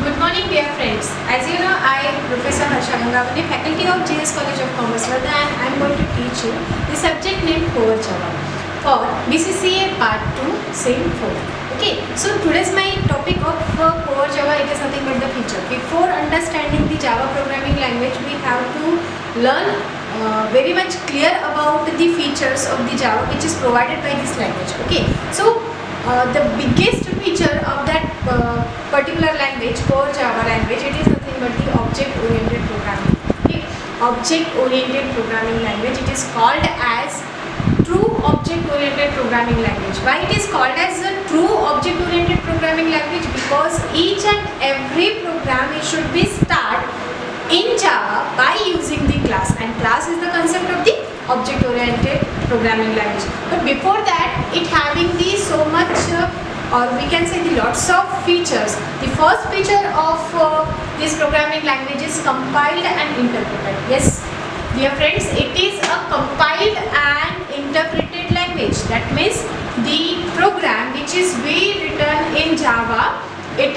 Good morning, dear friends. As you know, I am Professor Harsha Gangavani, Faculty of GS College of Commerce, Varda, and I am going to teach you the subject named Core Java for BCCA Part 2, Sim 4. Okay, so today's my topic of Core Java, it is nothing but the feature. Before understanding the Java programming language, we have to learn very much clear about the features of the Java which is provided by this language. Okay, so the biggest feature of that particular language, core Java language, it is nothing but the object-oriented programming. Okay? Object-oriented programming language. It is called as true object-oriented programming language. Why it is called as a true object-oriented programming language? Because each and every program it should be start in Java by using the class, and class is the concept of the object-oriented programming language. But before that, it having the so much or we can say the lots of features. The first feature of this programming language is compiled and interpreted. Yes, dear friends, it is a compiled and interpreted language. That means the program which is be written in Java, it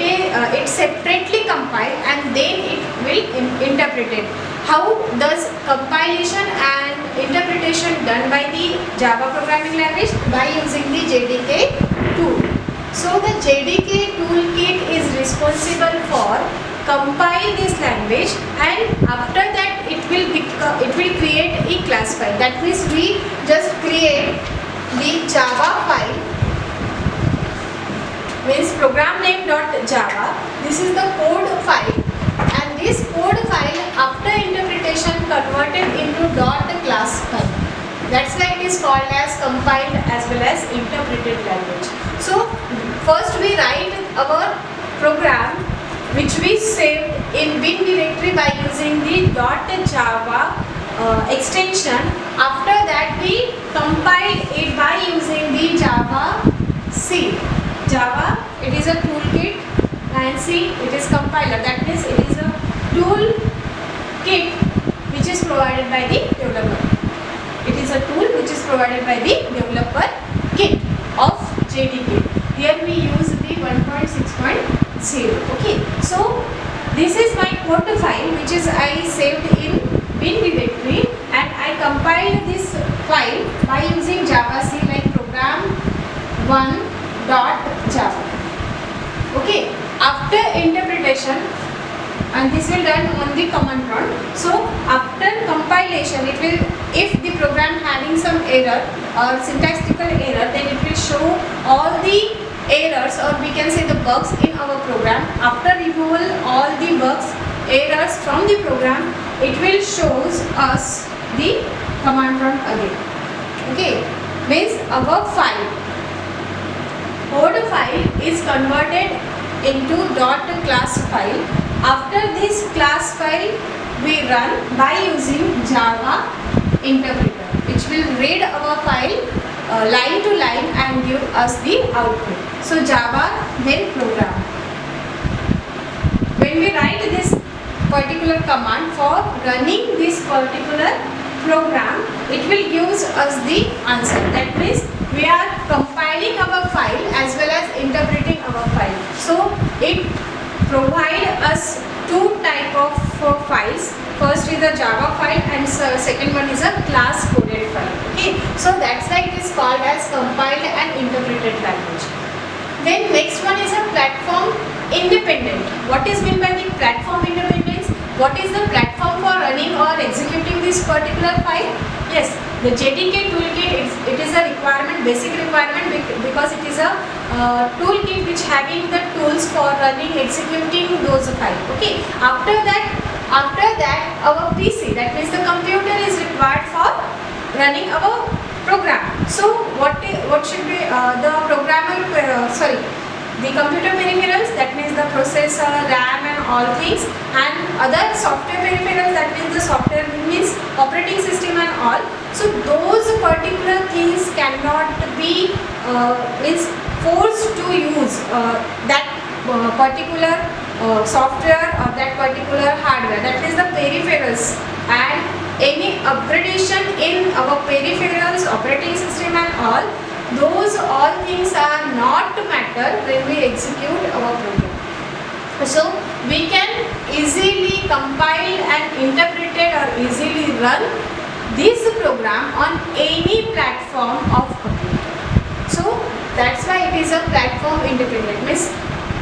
separately compiled and then it will interpreted. How does compilation and interpretation done by the Java programming language? By using the JDK tool. So the JDK toolkit is responsible for compile this language, and after that it will create a class file. That means we just create the Java file, means program name.java. This is the code file, and this code file after interpretation converted into .class file. That's why it is called as compiled as well as interpreted language. So first we write our program which we saved in bin directory by using the .java extension. After that we compile it by using the Java C. Java, it is a toolkit, and C, it is compiler. That means it is a tool kit which is provided by the developer. It is a tool which is provided by the developer kit of JDK. Here we use the 1.6.0. Okay, so this is my code file which is I saved in bin directory, and I compiled this file by using Java C, like program 1.java. Okay, after interpretation, and this will done on the command prompt. So after compilation, it will, if the program having some error or syntactical error, then it will show all the errors, or we can say the bugs in our program. After removal all the bugs, errors from the program, it will shows us the command prompt again. Okay, means our file, code file is converted into .class file. After this class file we run by using Java interpreter, which will read our file line to line and give us the output. So Java then program. When we write this particular command for running this particular program, it will give us the answer. That means we are compiling our file as well as interpreting our file. So it provide us two type of files. First is a Java file, and second one is a class coded file. Okay, so that's why it is called as compiled and interpreted language. Then next one is a platform independent. What is meant by the platform independence? What is the platform for running or executing this particular file? Yes, the JDK toolkit, it is a requirement, basic requirement, because it is a toolkit which having the tools for running, executing those files. Okay, after that our PC, that means the computer, is required for running our program. So what should be the programmer, the computer peripherals, that means the processor, RAM and all things, and other software peripherals, that means the software means operating system and all. So those particular things cannot be is forced to use that particular software or that particular hardware, that is the peripherals, and any upgradation in our peripherals, operating system and all, those all things are not matter when we execute our program. So we can easily compile and interpret it or easily run this program on any platform of computer. So that's why it is a platform independent, means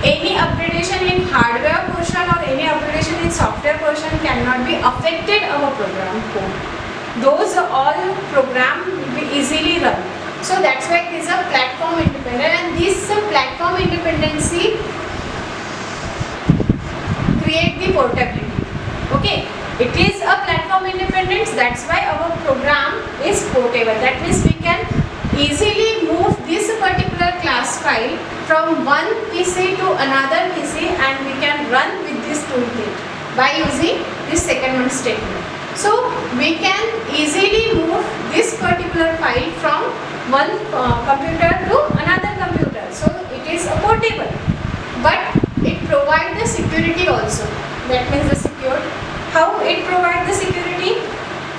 any upgradation in hardware portion or any upgradation in software portion cannot be affected our program code. Those all program will be easily run. So that's why it is a platform independent, and this platform independency create the portability. Okay, it is a platform independence, that's why our program is portable. That means we can easily move this particular class file from one PC to another PC, and we can run with this toolkit by using this second one statement. So we can easily move this particular file from one computer to another computer. So it is a portable, but it provides the security also. That means the secure. How it provides the security?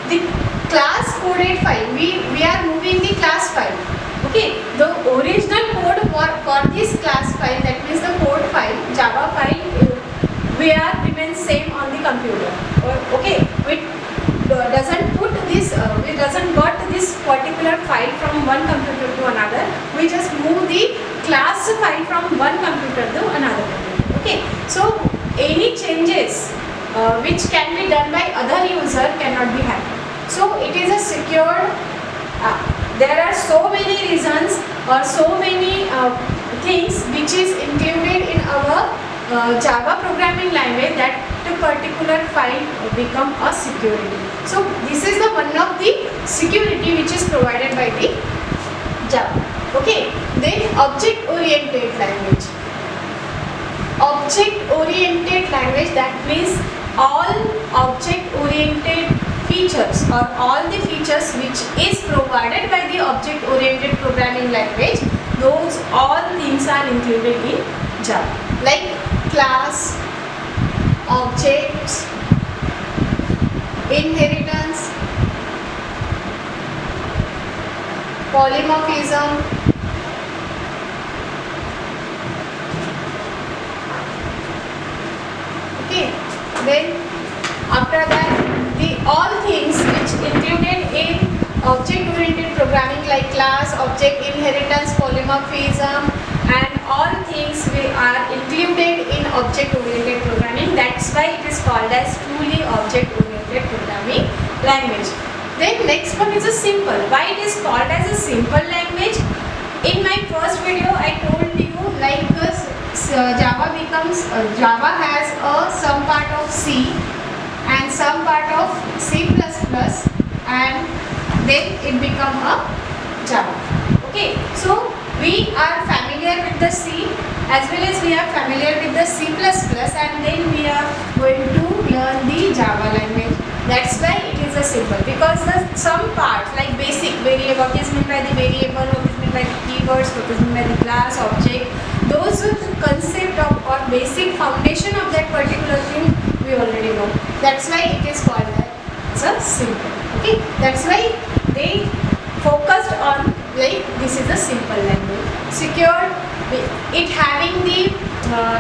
The class coded file, we are moving the class file. Okay, the original code for this class file, that means the code file, Java file, we are remains same on the computer. Okay, we doesn't put this, we doesn't got this particular file from one computer to another. We just move the class file from one computer to another computer. Okay, so any changes which can be done by other user cannot be happened. So it is a secured. There are so many reasons or so many things which is included in our Java programming language that the particular file become a security. So this is the one of the security which is provided by the Java. Okay, then object oriented language. Object oriented language, that means all object oriented features or all the features which is provided by the object oriented programming language, those all things are included in Java, like class, objects, inheritance, polymorphism, okay. Then after that, the all things which included in object oriented programming like class, object, inheritance, polymorphism, and all things we are included in object oriented programming. That's why it is called as truly object oriented programming language. Then next one is a simple. Why it is called as a simple language? In my first video I told you, like Java has some part of C and some part of C++, and then it become a Java. Okay, so we are familiar with the C as well as we are familiar with the C++, and then we are going to learn the Java language. That's why it is a simple, because some parts like basic variable, what is meant by the variable, what is meant by the keywords, what is meant by the class, object, those concept of or basic foundation of that particular thing we already know. That's why it is called as a simple. Okay, that's why they focused on like this is a simple language. Secure, it having the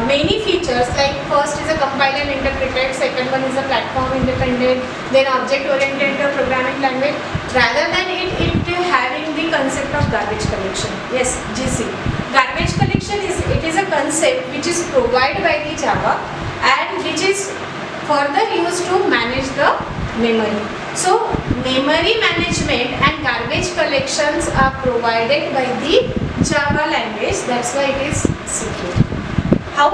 many features, like first is a compile and interpreted, second one is a platform independent, then object oriented programming language. Rather than it having the concept of garbage collection. Yes, GC. Garbage collection is a concept which is provided by the Java and which is further used to manage the memory. So memory management and garbage collections are provided by the Java language. That's why it is secure. How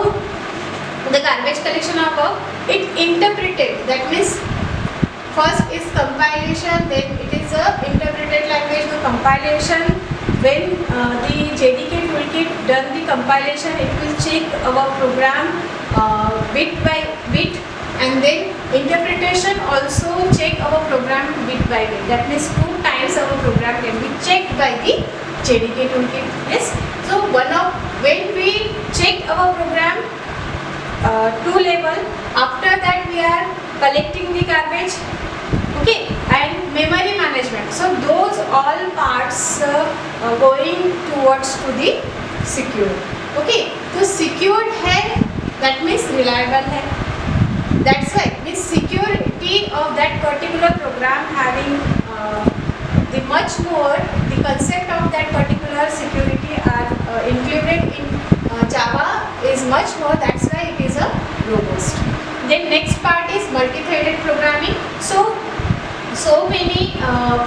the garbage collection are work? It interpreted. That means first is compilation, then it is a interpreted language. The compilation, when the JDK toolkit done the compilation, it will check our program bit by bit, and then interpretation also check our program bit by bit. That means 2 times our program can be checked by the JDK toolkit. Yes. So when we check our program to level, after that we are collecting the garbage. Okay, and memory management. So those all parts going towards to the secure. Okay, so secured है, that means reliable है. That's why the security of that particular program having the much more the concept of that particular security are included in Java is much more. That's why it is a robust. Then next part is multi-threaded programming. So many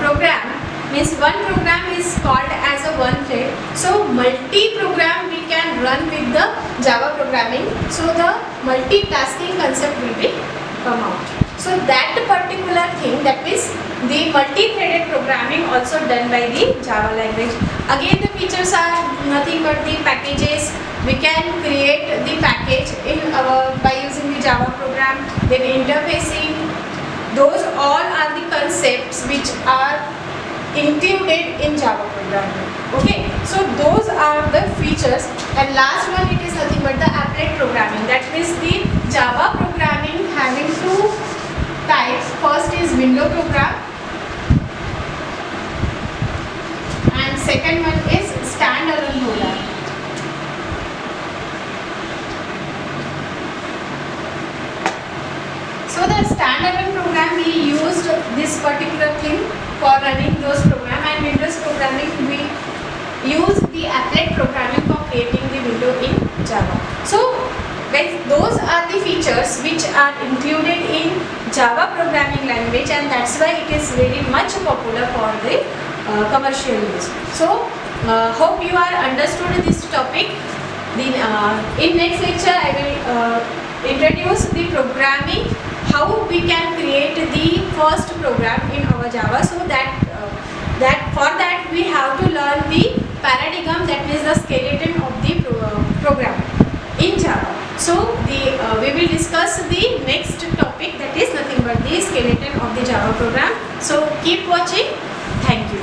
program means one program is called as a one thread. So multi-program we can run with the Java programming. So the multitasking concept will be come out. So that particular thing, that is the multi-threaded programming also done by the Java language. Again the features are nothing but the packages. We can create the package in by using the Java program. Then interfacing. Those all are the concepts which are included in Java programming. Okay, so those are the features. And last one, it is nothing but the applet programming. That means the Java programming having two types. First is window program and second one is standalone loader. So the standalone program, we used this particular thing for running those programs, and Windows programming we use the applet programming for creating the window in Java. So guys, those are the features which are included in Java programming language, and that's why it is very much popular for the commercial use. So hope you are understood this topic. In next lecture I will introduce the programming, how we can create the first program in our Java. So that for that we have to learn the paradigm, that is the skeleton of the program in Java. So we will discuss the next topic, that is nothing but the skeleton of the Java program. So keep watching. Thank you.